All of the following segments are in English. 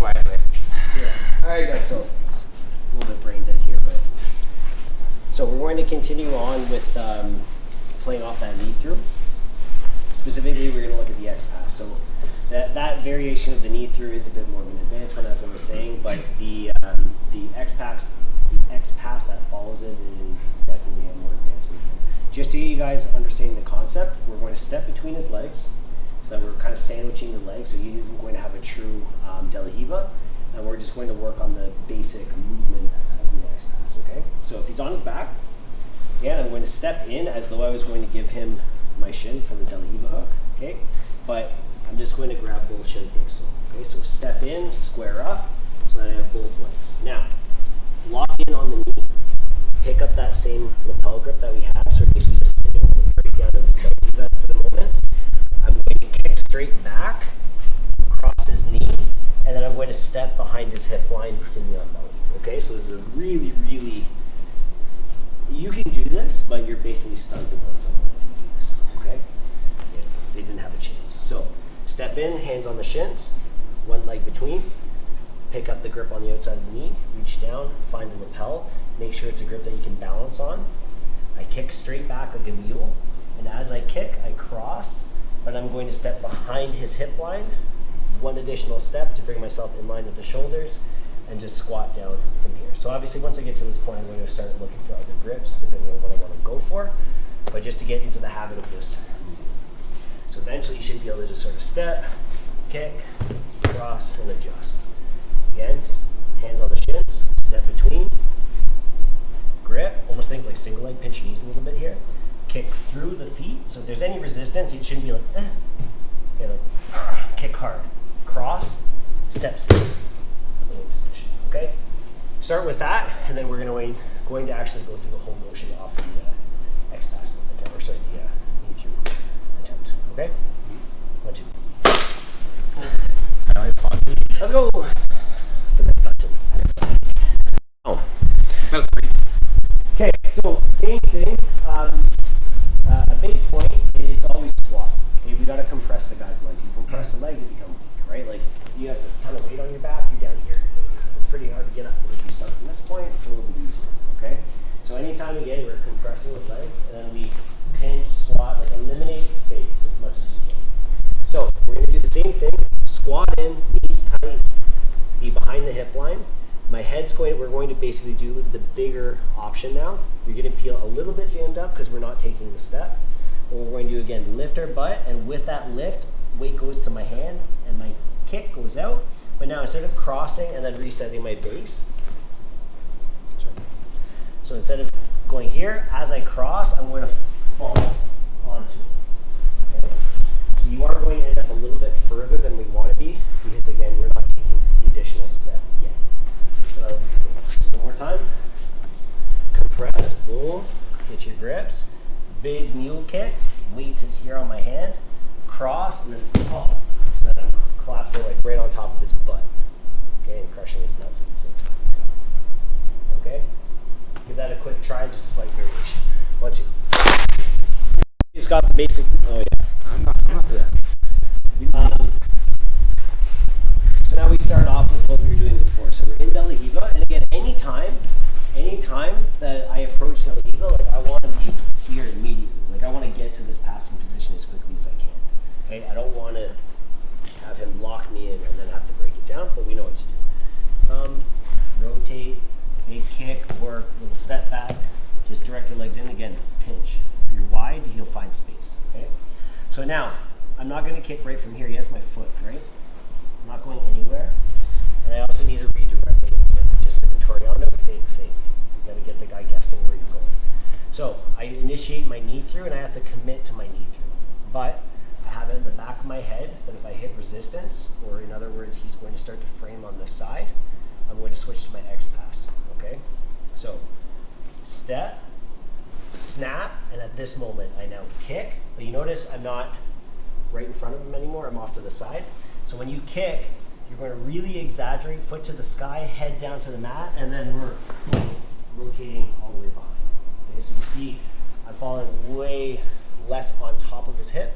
quietly. Yeah. All right, guys. So it's a little bit brain dead here, but so we're going to continue on with playing off that knee through. Specifically, we're going to look at the X pass. So that variation of the knee through is a bit more of an advanced one, as I was saying, but the X pass that follows it is definitely a more advanced movement. Just to get you guys understanding the concept, we're going to step between his legs, so that we're kind of sandwiching the legs, so he isn't going to have a true de la Riva, and we're just going to work on the basic movement of the X pass. Okay. So if he's on his back, again, I'm going to step in as though I was going to give him my shin for the de la Riva hook. Okay. But I'm just going to grab both shins like so. Okay. So step in, square up, so that I have both legs. Now, lock in on the knee. Pick up that same lapel grip that we have. So basically just sitting on the breakdown of his de la Riva for the moment. I'm going to kick straight back, cross his knee, and then I'm going to step behind his hip line to knee on belly. Okay, so this is a really, you can do this, but you're basically stunted on someone if you do this. Okay, if they didn't have a chance. So step in, hands on the shins, one leg between, pick up the grip on the outside of the knee, reach down, find the lapel, make sure it's a grip that you can balance on. I kick straight back like a mule, and as I kick, I cross, but I'm going to step behind his hip line, one additional step to bring myself in line with the shoulders, and just squat down from here. So obviously once I get to this point, I'm going to start looking for other grips, depending on what I want to go for, but just to get into the habit of this. So eventually you should be able to just sort of step, kick, cross, and adjust. Again, hands on the shins, step between, grip, almost think like single leg, pinch your knees a little bit here, kick through the feet. So if there's any resistance, it shouldn't be like, okay, like kick hard, cross, step, position. Okay, start with that, and then we're going to actually go through the whole motion off the X pass attempt, or sorry, the knee through attempt. Okay, 1, 2. Let's go. The red button. Oh. Okay, so same thing. A big point is always squat. Okay, we gotta compress the guy's legs. You compress the legs, it becomes weak, right? Like you have a ton of weight on your back, you're down here. It's pretty hard to get up. But if you start from this point, it's a little bit easier. Okay? So anytime again we're compressing with legs, and then we pinch, squat, like eliminate space as much as you can. So we're gonna do the same thing. Squat in, knees tight, be behind the hip line. We're going to basically do the bigger option now. You're going to feel a little bit jammed up because we're not taking the step. What we're going to do again, lift our butt, and with that lift, weight goes to my hand, and my kick goes out. But now instead of crossing and then resetting my base, so instead of going here, as I cross, I'm going to fall onto it. Okay? So you are going to end up a little bit further than we want to be, because again, we're not taking the additional step yet. So one more time. Compress, boom, get your grips. Big mule kick, weight is here on my hand. Cross, and then pop. So then I'm collapsing like right on top of his butt. Okay, and crushing his nuts at the same time. Okay? Give that a quick try, just a slight variation. 1, 2. He's got the basic, oh yeah. I'm not for that. So now we start off with what we were doing before. So we're in de la Riva, and again, anytime that I approach de la Riva, like I want to be here immediately. Like I want to get to this passing position as quickly as I can. Okay, I don't want to have him lock me in and then have to break it down, but we know what to do. Rotate, big kick, work, little step back, just direct your legs in, again, pinch. If you're wide, he'll find space. Okay, so now I'm not going to kick right from here. He has my foot, right? I'm not going anywhere. And I also need to redirect a little bit. Just like a Toriano, fake. You got to get the guy guessing where you're going. So I initiate my knee through, and I have to commit to my knee through. But I have it in the back of my head that if I hit resistance, or in other words, he's going to start to frame on this side, I'm going to switch to my X pass. Okay? So step, snap, and at this moment I now kick. But you notice I'm not right in front of him anymore. I'm off to the side. So when you kick, you're going to really exaggerate, foot to the sky, head down to the mat, and then we're rotating all the way behind. Okay, so you see I'm falling way less on top of his hip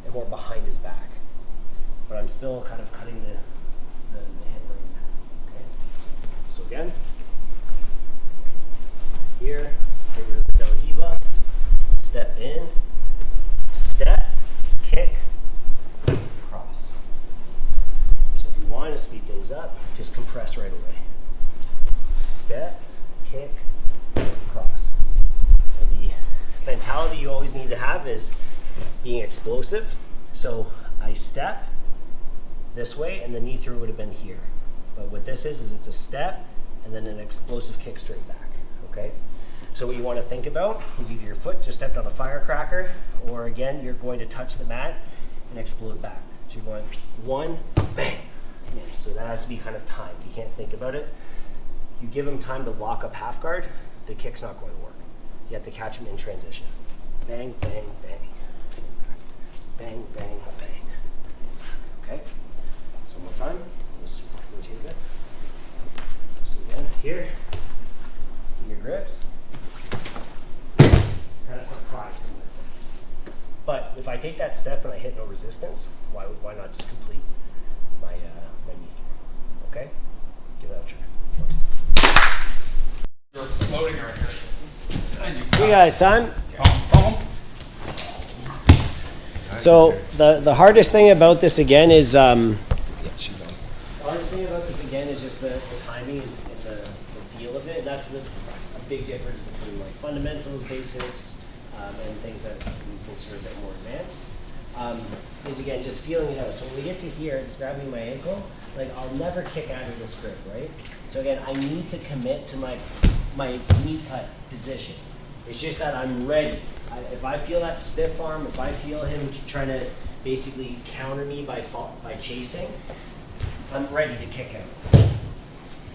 and more behind his back. But I'm still kind of cutting the hip right again, here, get rid of the del Hiva, step in, step, kick, cross. So if you want to speed things up, just compress right away. Step, kick, cross. And the mentality you always need to have is being explosive. So I step this way, and the knee through would have been here. But what this is it's a step and then an explosive kick straight back. Okay? So what you want to think about is either your foot just stepped on a firecracker, or again, you're going to touch the mat and explode back. So you're going one, bang. So that has to be kind of timed. You can't think about it. You give him time to lock up half guard, the kick's not going to work. You have to catch him in transition. Bang, bang, bang. Bang, bang, bang. Okay? So one more time. Let's rotate a bit. So again, here, in your grips. Kind of surprise him with it. But if I take that step and I hit no resistance, why not just complete my knee through? Okay? Give that a try. 1, 2. You're floating right here. You guys, son. So the hardest thing about this again is the hardest thing about this again is just the timing and the feel of it. And that's a big difference between like fundamentals, basics, and things that we consider a bit more advanced. Is again just feeling it out. So when we get to here, it's grabbing my ankle. Like I'll never kick out of this grip, right? So again, I need to commit to my knee cut position. It's just that I'm ready. If I feel that stiff arm, if I feel him trying to basically counter me by chasing, I'm ready to kick out.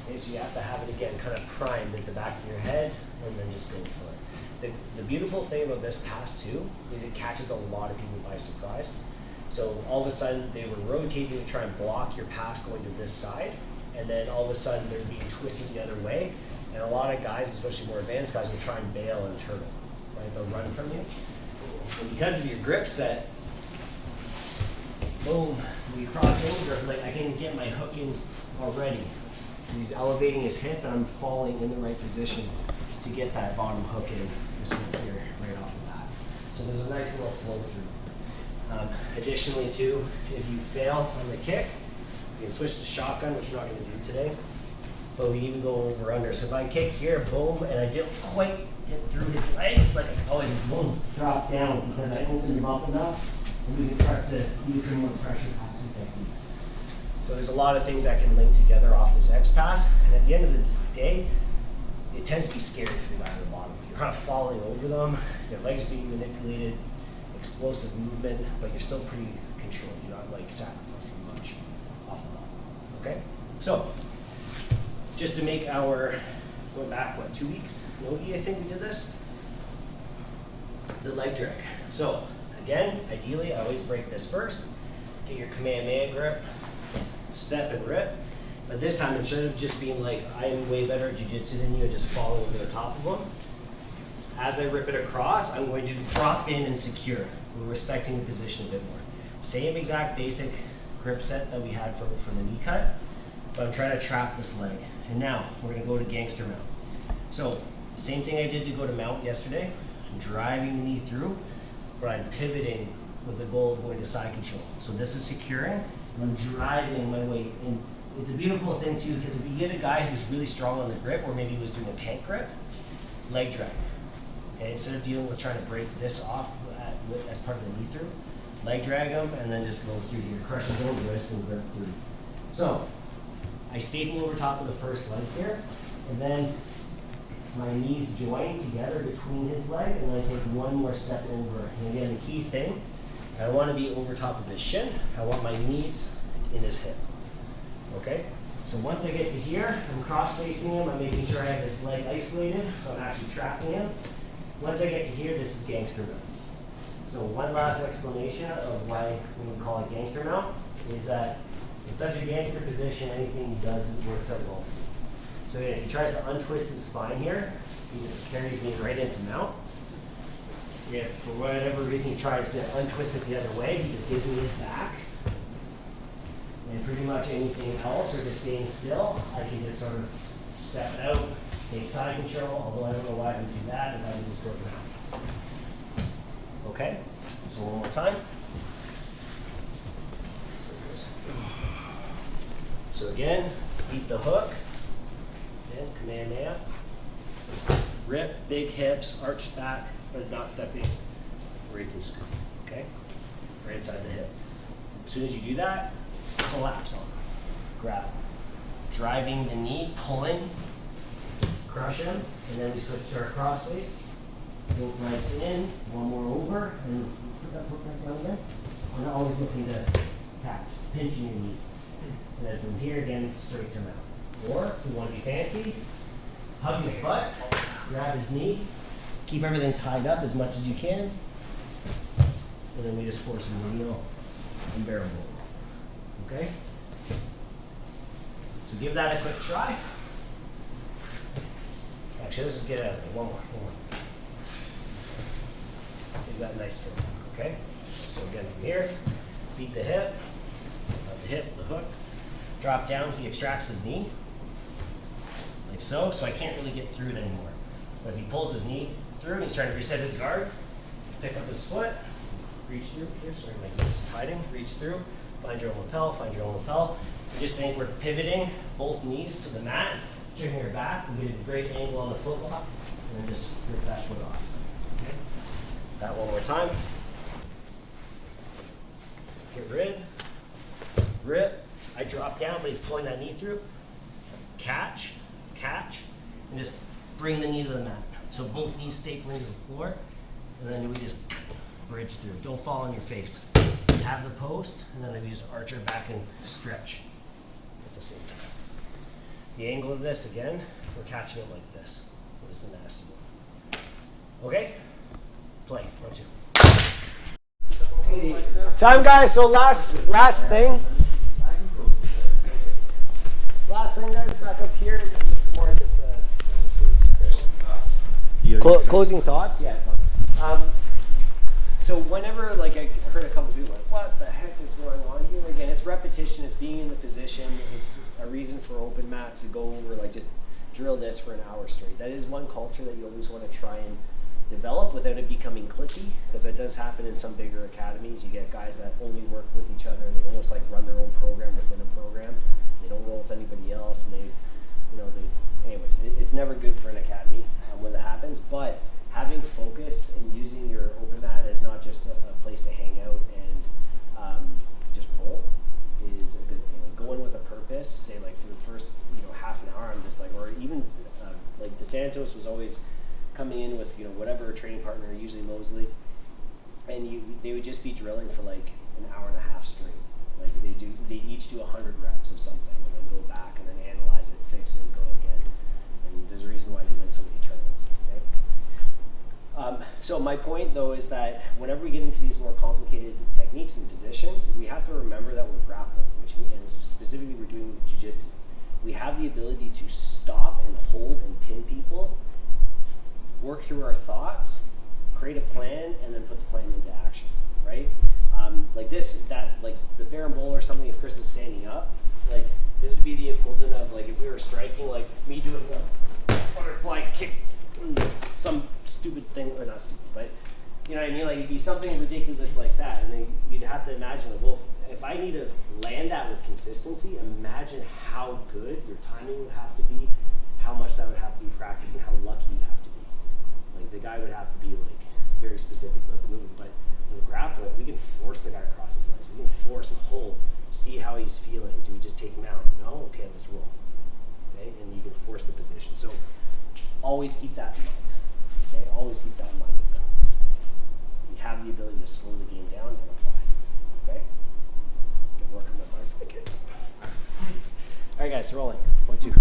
Okay, so you have to have it again kind of primed at the back of your head and then just go for it. The beautiful thing about this pass too is it catches a lot of people by surprise. So all of a sudden they were rotating to try and block your pass going to this side, and then all of a sudden they're being twisted the other way. And a lot of guys, especially more advanced guys, will try and bail and turtle. Right? They'll run from you. And because of your grip set, boom, when you cross over, like I can get my hook in already. Because he's elevating his hip and I'm falling in the right position to get that bottom hook in this one here right off the bat. So there's a nice little flow through. Additionally too, if you fail on the kick, you can switch to shotgun, which we're not going to do today. But we even go over under. So if I kick here, boom, and I didn't quite get through his legs, like I always boom, drop down because I opened him up enough, and we can start to use some more pressure passing techniques. So there's a lot of things that can link together off this X pass, and at the end of the day, it tends to be scary for the guy at the bottom. You're kind of falling over them, their legs being manipulated, explosive movement, but you're still pretty controlled. You're not like sacrificing much off the bottom. Okay? So just to make our, going back, 2 weeks? Nogi, I think we did this. The leg drag. So again, ideally, I always break this first. Get your Kamehameha grip, step and rip. But this time, instead of just being like, I am way better at jiu-jitsu than you, and just falling over the top of them, as I rip it across, I'm going to drop in and secure. We're respecting the position a bit more. Same exact basic grip set that we had for the knee cut, but I'm trying to trap this leg. And now we're going to go to Gangster Mount. So same thing I did to go to Mount yesterday. I'm driving the knee through, but I'm pivoting with the goal of going to side control. So this is securing, and I'm driving my way in. It's a beautiful thing too, because if you get a guy who's really strong on the grip, or maybe he was doing a pant grip, leg drag. Okay, instead of dealing with trying to break this off as part of the knee through, leg drag them, and then just go through your crushing over the wrist and grip through. So I staple over top of the first leg here, and then my knees join together between his leg, and then I take one more step over. And again, the key thing, I want to be over top of his shin. I want my knees in his hip. Okay? So once I get to here, I'm cross-facing him. I'm making sure I have his leg isolated, so I'm actually trapping him. Once I get to here, this is Gangster Mount. So one last explanation of why we call it Gangster Mount is that in such a gangster position, anything he does works out well for me. So if he tries to untwist his spine here, he just carries me right into mount. If for whatever reason he tries to untwist it the other way, he just gives me his back. And pretty much anything else, or just staying still, I can just sort of step out, take side control, although I don't know why I would do that, if I would just go now. Okay, so one more time. So again, beat the hook, and Kamehameha. Rip, big hips, arch back, but not stepping, where you can scoop, okay? Right inside the hip. As soon as you do that, collapse on him. Grab. Driving the knee, pulling, crush him, and then we switch to our crossface. Both legs in, one more over, and put that foot back down again. And always looking to catch, pinching your knees. And then from here again, straight to mount. Or, if you want to be fancy, hug his butt, grab his knee, keep everything tied up as much as you can, and then we just force him to kneel and barrel roll. Okay? So give that a quick try. Actually, let's just get it out of there. One more. Is that nice for me? Okay? So again, from here, beat the hip, not the hip, the hook, drop down, he extracts his knee, like so I can't really get through it anymore. But if he pulls his knee through and he's trying to reset his guard, pick up his foot, reach through here, sorry, my knee's hiding, reach through, find your own lapel, find your own lapel. And just think we're pivoting both knees to the mat, turning your back, we get a great angle on the foot lock, and then just rip that foot off. Okay? That one more time. Get rid, rip. I drop down, but he's pulling that knee through. Catch, and just bring the knee to the mat. So both knees stapling to the floor, and then we just bridge through. Don't fall on your face. Have the post, and then we just arch our back and stretch at the same time. The angle of this, again, we're catching it like this. This is a nasty one. Okay? Play. 1, 2. Time, guys. So last thing. Last thing, guys, back up here. This is more just closing thoughts. Yeah. So whenever, like, I heard a couple of people like, what the heck is going on here? Again, it's repetition. It's being in the position. It's a reason for open mats to go over, like, just drill this for an hour straight. That is one culture that you always want to try and develop without it becoming cliquey, because that does happen in some bigger academies. You get guys that only work with each other, and they almost like run their own program within a program. They don't roll with anybody else, and anyways, it's never good for an academy when that happens. But having focus and using your open mat as not just a place to hang out and just roll is a good thing. Like, go in with a purpose. Say, like, for the first half an hour, I'm just like, or even like DeSantos was always coming in with whatever training partner, usually Mosley, and they would just be drilling for like an hour and a half straight. Like they each do 100 reps of something, and then go back and then analyze it, fix it, and go again. And there's a reason why they win so many tournaments. Okay? So my point though is that whenever we get into these more complicated techniques and positions, we have to remember that we're grappling, and specifically we're doing jiu-jitsu. We have the ability to stop and hold and pin people, work through our thoughts, create a plan, and then put the plan into action, right? Like the bear and bowl or something, if Chris is standing up, like, this would be the equivalent of, like, if we were striking, like, me doing a butterfly kick, some stupid thing, or not stupid, but, you know what I mean? Like, it'd be something ridiculous like that, and then you'd have to imagine, like, well, if I need to land that with consistency, imagine how good your timing would have to be, how much that would have to be practiced, and how lucky you'd have to be. Like, the guy would have to be, like, very specific about the movement. But with a grapple, we can force the guy across his legs. We can force and hold, see how he's feeling. Do we just take him out? No? Okay, let's roll. Okay? And you can force the position. So always keep that in mind. Okay? Always keep that in mind with grappling. You have the ability to slow the game down and apply. Okay? Good work on my butterfly kicks. All right, guys, rolling. 1, 2.